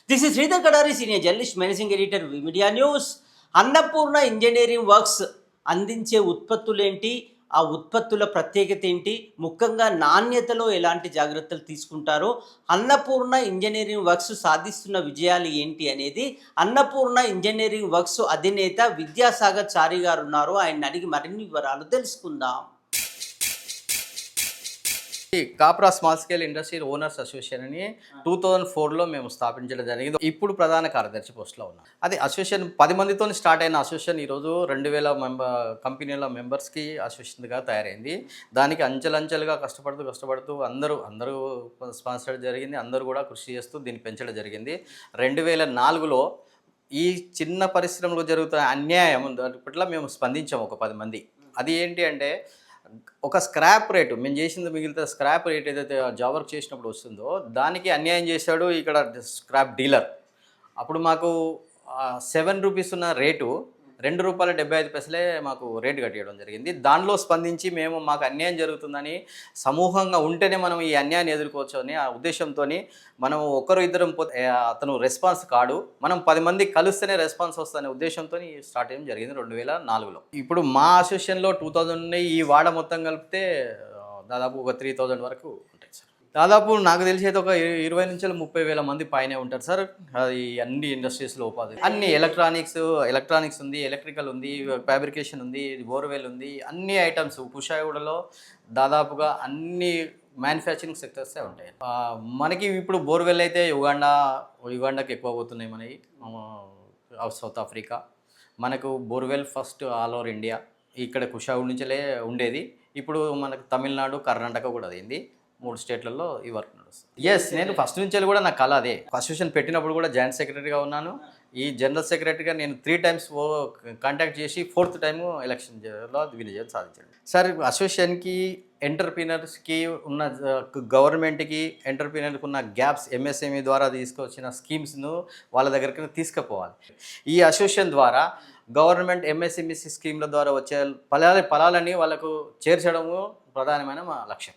This is Sridhar Kadari, senior journalist, managing editor, media news. Annapurna engineering works అందించే ఉత్పత్తులేంటి, ఆ ఉత్పత్తుల ప్రత్యేకత ఏంటి, ముఖ్యంగా నాణ్యతలో ఎలాంటి జాగ్రత్తలు తీసుకుంటారో, అన్నపూర్ణ ఇంజనీరింగ్ వర్క్స్ సాధిస్తున్న విజయాలు ఏంటి అనేది అన్నపూర్ణ ఇంజనీరింగ్ వర్క్స్ అధినేత విద్యాసాగర్ చారి గారు ఉన్నారు. ఆయన అడిగి మరిన్ని వివరాలు తెలుసుకుందాం. Kapra small scale industry owners association అని 2004లో మేము స్థాపించడం జరిగింది. ఇప్పుడు ప్రధాన కార్యదర్శి పోస్ట్లో ఉన్నాం. అది అసోసియేషన్ 10 మందితో స్టార్ట్ అయిన అసోసియేషన్ ఈరోజు 2000 కంపెనీల మెంబర్స్కి అసోసియేషన్గా తయారైంది. దానికి అంచెలంచెలుగా కష్టపడుతూ అందరూ స్పాన్సర్ జరిగింది. అందరూ కూడా కృషి చేస్తూ దీన్ని పెంచడం జరిగింది. 2004లో ఈ చిన్న పరిశ్రమలో జరుగుతున్న అన్యాయం పట్ల మేము స్పందించాము. ఒక 10 మంది. అది ఏంటి అంటే, ఒక స్క్రాప్ రేటు మేము చేసింది మిగిలితే స్క్రాప్ రేట్ ఏదైతే జాబ్ వర్క్ చేసినప్పుడు వస్తుందో దానికి అన్యాయం చేశాడు ఇక్కడ స్క్రాప్ డీలర్. అప్పుడు మాకు 7 రూపీస్ ఉన్న రేటు ₹2.75 మాకు రేటు కట్టేయడం జరిగింది. దానిలో స్పందించి మాకు అన్యాయం జరుగుతుందని, సమూహంగా ఉంటేనే మనం ఈ అన్యాయాన్ని ఎదుర్కోవచ్చు అని ఆ ఉద్దేశంతో మనం ఒకరు ఇద్దరం అతను రెస్పాన్స్ కాడు, మనం 10 మంది కలిస్తేనే రెస్పాన్స్ వస్తుందనే ఉద్దేశంతో స్టార్ట్ చేయడం జరిగింది 2004లో. ఇప్పుడు మా అసోసియేషన్లో 2000 ఈ వాడ మొత్తం కలిపితే దాదాపు ఒక 3000 వరకు ఉంటాయి సార్. దాదాపు నాకు తెలిసి అయితే ఒక 20 నుంచి 30 వేల మంది పైనే ఉంటారు సార్. అది అన్ని ఇండస్ట్రీస్లో ఉపాధి, అన్ని ఎలక్ట్రానిక్స్ ఉంది, ఎలక్ట్రికల్ ఉంది, ఫ్యాబ్రికేషన్ ఉంది, బోర్వెల్ ఉంది, అన్ని ఐటమ్స్ కుషాయిగూడలో దాదాపుగా అన్ని మ్యానుఫ్యాక్చరింగ్ సెక్టర్సే ఉంటాయి. మనకి ఇప్పుడు బోర్వెల్ అయితే యుగాండాకి ఎక్కువ పోతున్నాయి మనకి, సౌత్ ఆఫ్రికా. మనకు borewell first all over India, ఇక్కడ కుషాయిగూడ నుంచే ఉండేది. ఇప్పుడు మనకు తమిళనాడు, కర్ణాటక కూడా అయింది. 3 స్టేట్లలో ఈ వర్క్ నడుస్తుంది. నేను ఫస్ట్ నుంచి కూడా నా కళ అదే. అసోసియేషన్ పెట్టినప్పుడు కూడా జాయింట్ సెక్రటరీగా ఉన్నాను. ఈ జనరల్ సెక్రటరీగా నేను 3 టైమ్స్ కాంటాక్ట్ చేసి 4th టైము ఎలక్షన్లో విజయం సాధించాను సార్. అసోసియేషన్కి ఎంటర్ప్రీనర్స్కి ఉన్న, గవర్నమెంట్కి ఎంటర్ప్రీనర్కి ఉన్న గ్యాప్స్ ఎంఎస్ఎంఈ ద్వారా తీసుకొచ్చిన స్కీమ్స్ను వాళ్ళ దగ్గరికి తీసుకుపోవాలి. ఈ అసోసియేషన్ ద్వారా గవర్నమెంట్ ఎంఎస్ఎంఈ స్కీమ్ల ద్వారా వచ్చే ఫలాలని వాళ్ళకు చేర్చడము ప్రధానమైన మా లక్ష్యం.